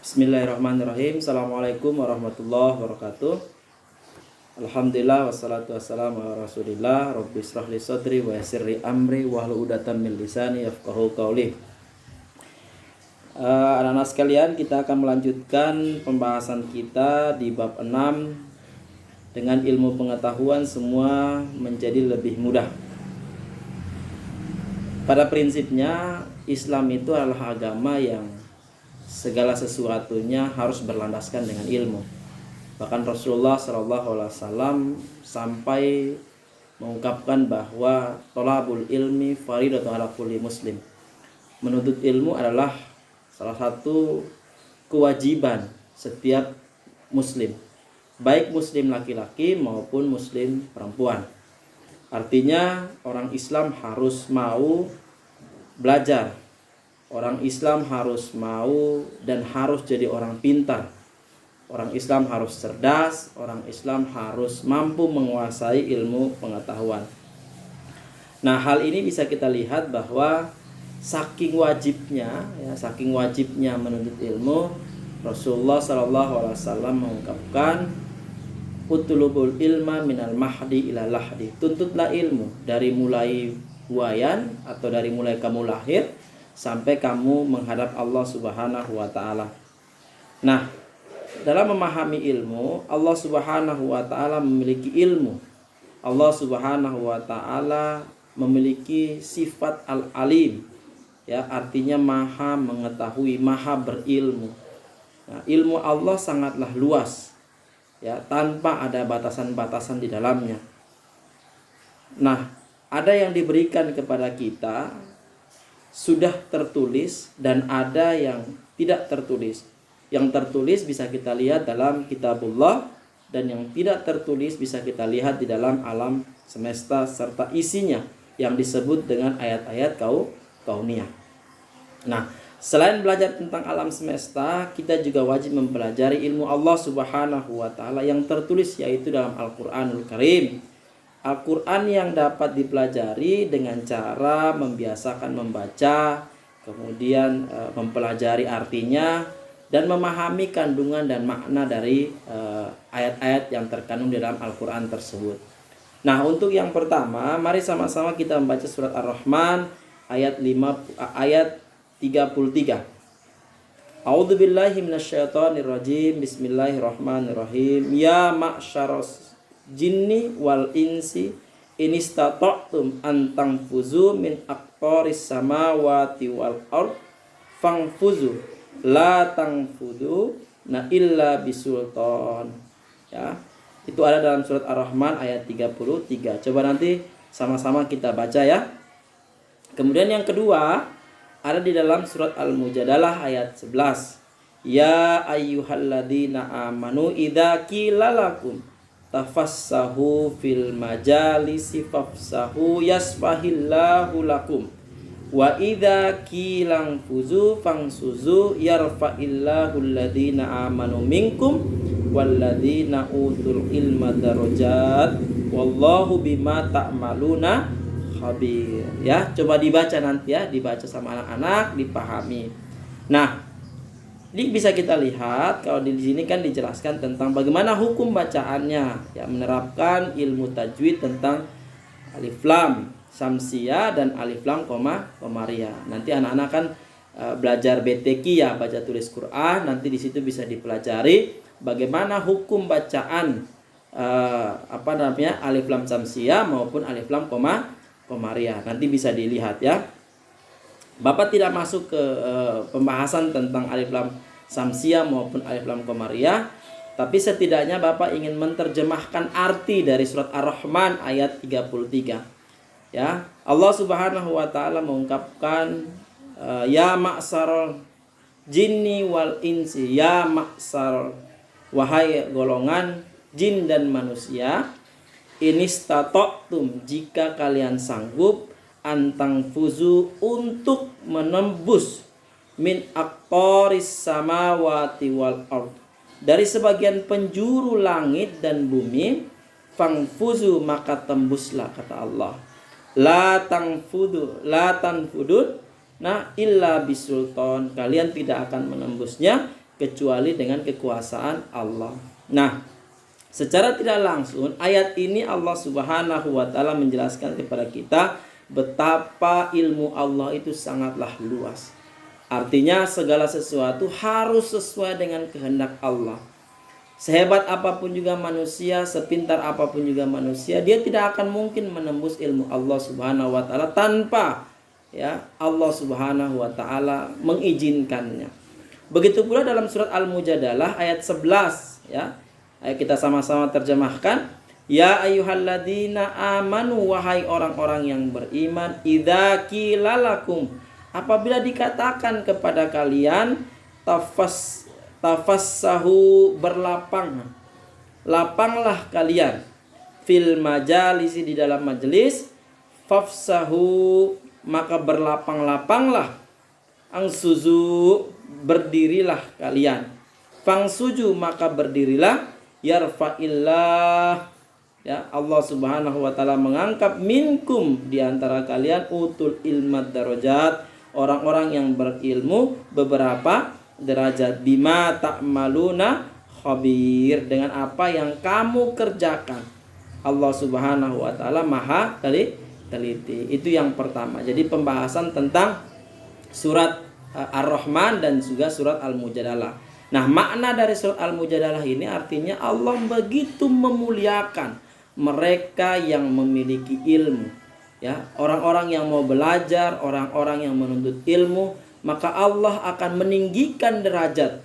Bismillahirrahmanirrahim. Assalamualaikum warahmatullahi wabarakatuh. Alhamdulillah wassalatu wassalamu ala Rasulillah. Rabbi israh li sadri wa yassir li amri wahlul 'uqdatam min lisani yafqahu qawli. Anak-anak sekalian, kita akan melanjutkan pembahasan kita di bab 6. Dengan ilmu pengetahuan semua menjadi lebih mudah. Pada prinsipnya Islam itu adalah agama yang segala sesuatunya harus berlandaskan dengan ilmu. Bahkan Rasulullah SAW sampai mengungkapkan bahwa thalabul ilmi faridatun ala kulli muslim. Menuntut ilmu adalah salah satu kewajiban setiap muslim, baik muslim laki-laki maupun muslim perempuan. Artinya orang Islam harus mau belajar. Orang Islam harus mau dan harus jadi orang pintar. Orang Islam harus cerdas. Orang Islam harus mampu menguasai ilmu pengetahuan. Nah, hal ini bisa kita lihat bahwa saking wajibnya menuntut ilmu, Rasulullah SAW mengungkapkan, "Utlubul ilma minal mahdi ila lahdi." Tuntutlah ilmu dari mulai buayan atau dari mulai kamu lahir sampai kamu menghadap Allah Subhanahu wa ta'ala. Nah, dalam memahami ilmu, Allah Subhanahu wa ta'ala memiliki ilmu. Allah Subhanahu wa ta'ala memiliki sifat al-alim. Ya, artinya maha mengetahui, maha berilmu. Nah, ilmu Allah sangatlah luas. Ya, tanpa ada batasan-batasan di dalamnya. Nah, ada yang diberikan kepada kita sudah tertulis dan ada yang tidak tertulis. Yang tertulis bisa kita lihat dalam kitabullah dan yang tidak tertulis bisa kita lihat di dalam alam semesta serta isinya yang disebut dengan ayat-ayat kauniyah. Nah, selain belajar tentang alam semesta, kita juga wajib mempelajari ilmu Allah Subhanahu wa ta'ala yang tertulis, yaitu dalam Al-Qur'anul Karim. Al-Quran yang dapat dipelajari dengan cara membiasakan membaca, kemudian mempelajari artinya, dan memahami kandungan dan makna dari ayat-ayat yang terkandung di dalam Al-Quran tersebut. Nah, untuk yang pertama, mari sama-sama kita membaca surat Ar-Rahman ayat 33. A'udzubillahi minasyaitonirrajim. Bismillahirrahmanirrahim. Ya ma'syaros jinni wal insi inistata'tum an tanfuzu min aqtaris samawati wal ard fangfuzu la tanfudu na illa bisultan. Ya, itu ada dalam surat Ar-Rahman ayat 33. Coba nanti sama-sama kita baca ya. Kemudian yang kedua ada di dalam surat Al-Mujadalah ayat 11. Ya ayyuhalladzina amanu idza qila lakum tafassahu fil majalisi fafsahu yasfahillahu lakum wa idza qilang fuzu fangsuzu yarfa'illahu alladhina amanu minkum walladhina utul ilma darajat wallahu bima ta'maluna khabir. Ya, coba dibaca nanti ya, dibaca sama anak-anak, dipahami. Nah, ini bisa kita lihat kalau di sini kan dijelaskan tentang bagaimana hukum bacaannya, ya, menerapkan ilmu tajwid tentang alif lam samsiyah dan alif lam komariah. Nanti anak-anak kan belajar BTQ ya, baca tulis Quran, nanti di situ bisa dipelajari bagaimana hukum bacaan alif lam samsiyah maupun alif lam komariah. Nanti bisa dilihat ya. Bapak tidak masuk ke pembahasan tentang alif lam samsiyah maupun alif lam komariah, tapi setidaknya Bapak ingin menerjemahkan arti dari surat Ar-Rahman ayat 33. Ya, Allah Subhanahu wa ta'ala mengungkapkan ya ma'sarul jinni wal insi, ya ma'sar, wahai golongan jin dan manusia, inistata'tum, jika kalian sanggup, antang fuzu, untuk menembus, min aqtaris samawati wal ard, dari sebagian penjuru langit dan bumi, fangfuzu, maka tembuslah, kata Allah. La tanfudun, nah illa bisultan, kalian tidak akan menembusnya kecuali dengan kekuasaan Allah. Nah, secara tidak langsung ayat ini Allah Subhanahu wa taala menjelaskan kepada kita betapa ilmu Allah itu sangatlah luas. Artinya segala sesuatu harus sesuai dengan kehendak Allah. Sehebat apapun juga manusia, sepintar apapun juga manusia, dia tidak akan mungkin menembus ilmu Allah Subhanahu wa taala tanpa Allah Subhanahu wa taala mengizinkannya. Begitu pula dalam surat Al-Mujadalah ayat 11 Ayo kita sama-sama terjemahkan. Ya ayyuhalladzina amanu, wahai orang-orang yang beriman, idza qilalakum, apabila dikatakan kepada kalian, tafassahu, lapanglah kalian, fil majalisi, di dalam majelis, fafsahu, maka berlapang-lapanglah, angsuzu, berdirilah kalian, fangsuju, maka berdirilah, yarfa'illah, Allah Subhanahu wa taala mengangkat minkum, di antara kalian, utul ilmad darajat, orang-orang yang berilmu beberapa derajat, bima ta'maluna khabir, dengan apa yang kamu kerjakan. Allah Subhanahu wa taala maha teliti. Itu yang pertama. Jadi pembahasan tentang surat Ar-Rahman dan juga surat Al-Mujadalah. Nah, makna dari surat Al-Mujadalah ini artinya Allah begitu memuliakan mereka yang memiliki ilmu, orang-orang yang mau belajar, orang-orang yang menuntut ilmu, maka Allah akan meninggikan derajat.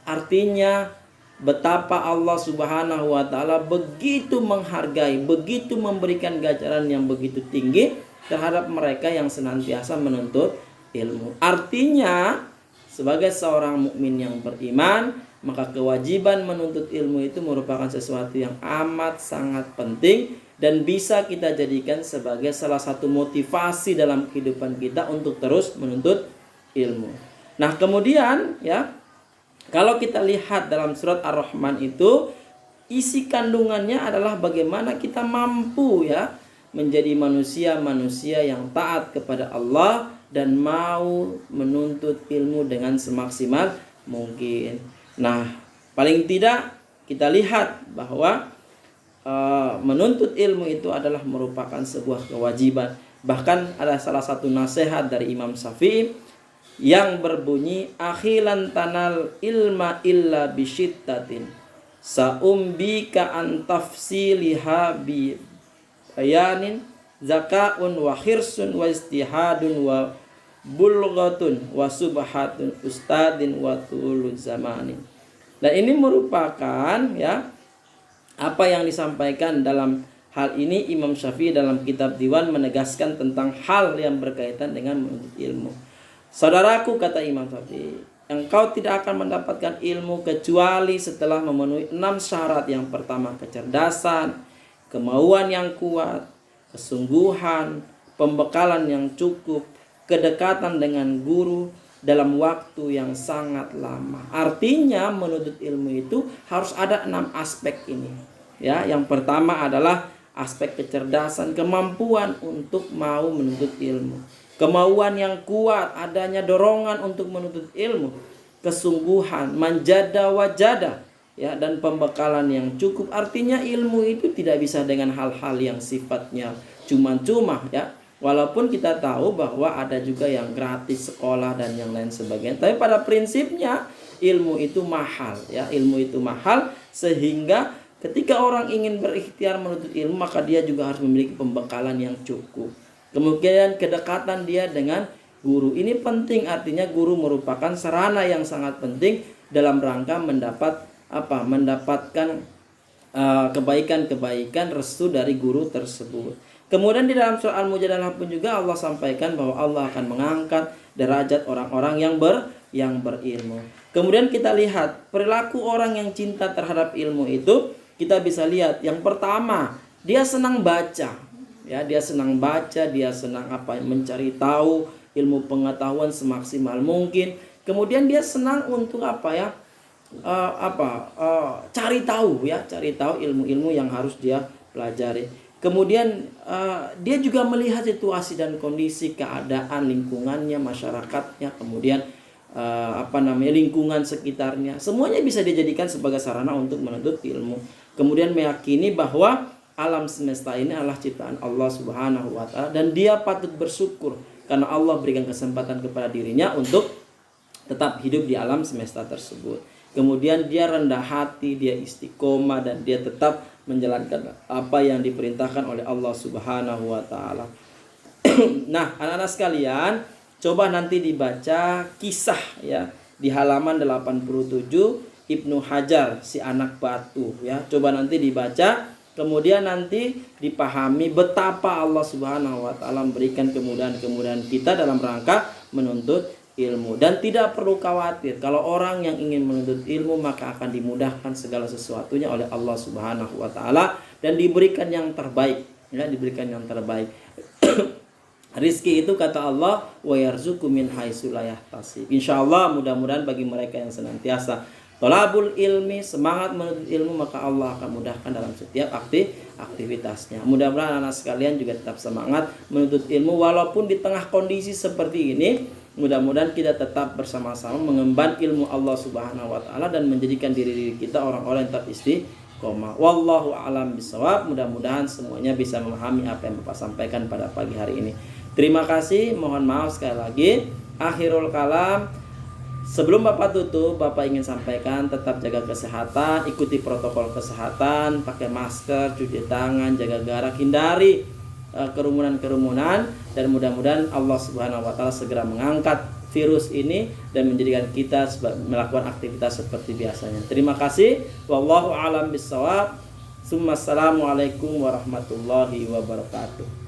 Artinya betapa Allah Subhanahu wa taala begitu menghargai, begitu memberikan ganjaran yang begitu tinggi terhadap mereka yang senantiasa menuntut ilmu. Artinya sebagai seorang mukmin yang beriman, maka kewajiban menuntut ilmu itu merupakan sesuatu yang amat sangat penting dan bisa kita jadikan sebagai salah satu motivasi dalam kehidupan kita untuk terus menuntut ilmu. Nah, kemudian kalau kita lihat dalam surat Ar-Rahman itu, isi kandungannya adalah bagaimana kita mampu menjadi manusia-manusia yang taat kepada Allah dan mau menuntut ilmu dengan semaksimal mungkin. Nah, paling tidak kita lihat bahwa menuntut ilmu itu adalah merupakan sebuah kewajiban. Bahkan ada salah satu nasihat dari Imam Syafi'i yang berbunyi, akhilan tanal ilma illa bisyittatin, sa'umbika an tafsiliha bi bayanin, zakaun wa khirsun wa istihadun wa bulghatun wa subhatun ustadin wa tulul zamanin. Dan ini merupakan apa yang disampaikan dalam hal ini Imam Syafi'i dalam kitab Diwan menegaskan tentang hal yang berkaitan dengan menuntut ilmu. Saudaraku, kata Imam Syafi'i, engkau tidak akan mendapatkan ilmu kecuali setelah memenuhi 6 syarat. Yang pertama, kecerdasan, kemauan yang kuat, kesungguhan, pembekalan yang cukup, kedekatan dengan guru dalam waktu yang sangat lama. Artinya menuntut ilmu itu harus ada 6 aspek ini. Yang pertama adalah aspek kecerdasan, kemampuan untuk mau menuntut ilmu. Kemauan yang kuat, adanya dorongan untuk menuntut ilmu. Kesungguhan, manjada wajada, dan pembekalan yang cukup. Artinya ilmu itu tidak bisa dengan hal-hal yang sifatnya cuma-cuma, Walaupun kita tahu bahwa ada juga yang gratis sekolah dan yang lain sebagainya, tapi pada prinsipnya ilmu itu mahal, ilmu itu mahal, sehingga ketika orang ingin berikhtiar menuntut ilmu, maka dia juga harus memiliki pembekalan yang cukup. Kemudian kedekatan dia dengan guru ini penting, artinya guru merupakan sarana yang sangat penting dalam rangka mendapatkan kebaikan-kebaikan restu dari guru tersebut. Kemudian di dalam surah Al-Mujadalah pun juga Allah sampaikan bahwa Allah akan mengangkat derajat orang-orang yang berilmu. Kemudian kita lihat perilaku orang yang cinta terhadap ilmu itu, kita bisa lihat yang pertama, dia senang baca. Dia senang baca, dia senang mencari tahu ilmu pengetahuan semaksimal mungkin. Kemudian dia senang untuk cari tahu ilmu-ilmu yang harus dia pelajari. Kemudian dia juga melihat situasi dan kondisi keadaan lingkungannya, masyarakatnya. Kemudian lingkungan sekitarnya, semuanya bisa dijadikan sebagai sarana untuk menuntut ilmu. Kemudian meyakini bahwa alam semesta ini adalah ciptaan Allah Subhanahu wa taala dan dia patut bersyukur karena Allah berikan kesempatan kepada dirinya untuk tetap hidup di alam semesta tersebut. Kemudian dia rendah hati, dia istiqomah dan dia tetap menjalankan apa yang diperintahkan oleh Allah Subhanahu wa taala. Nah, anak-anak sekalian, coba nanti dibaca kisah ya di halaman 87 Ibnu Hajar si anak batu ya. Coba nanti dibaca, kemudian nanti dipahami betapa Allah Subhanahu wa taala memberikan kemudahan-kemudahan kita dalam rangka menuntut ilmu. Dan tidak perlu khawatir, kalau orang yang ingin menuntut ilmu maka akan dimudahkan segala sesuatunya oleh Allah Subhanahu wa taala dan diberikan yang terbaik ya, diberikan yang terbaik. Rizki itu kata Allah wa yarzuqu min haitsu la yahtasib. Insyaallah mudah-mudahan bagi mereka yang senantiasa thalabul ilmi, semangat menuntut ilmu, maka Allah akan mudahkan dalam setiap aktivitasnya. Mudah-mudahan anak sekalian juga tetap semangat menuntut ilmu walaupun di tengah kondisi seperti ini. Mudah-mudahan kita tetap bersama-sama mengemban ilmu Allah Subhanahu wa taala dan menjadikan diri kita orang-orang yang tetap istiqomah. Wallahu a'lam bishawab. Mudah-mudahan semuanya bisa memahami apa yang Bapak sampaikan pada pagi hari ini. Terima kasih, mohon maaf sekali lagi. Akhirul kalam, sebelum Bapak tutup, Bapak ingin sampaikan tetap jaga kesehatan, ikuti protokol kesehatan, pakai masker, cuci tangan, jaga jarak, hindari kerumunan-kerumunan, dan mudah-mudahan Allah Subhanahu wa taala segera mengangkat virus ini dan menjadikan kita melakukan aktivitas seperti biasanya. Terima kasih. Wallahu a'lam bishawab. Assalamualaikum warahmatullahi wabarakatuh.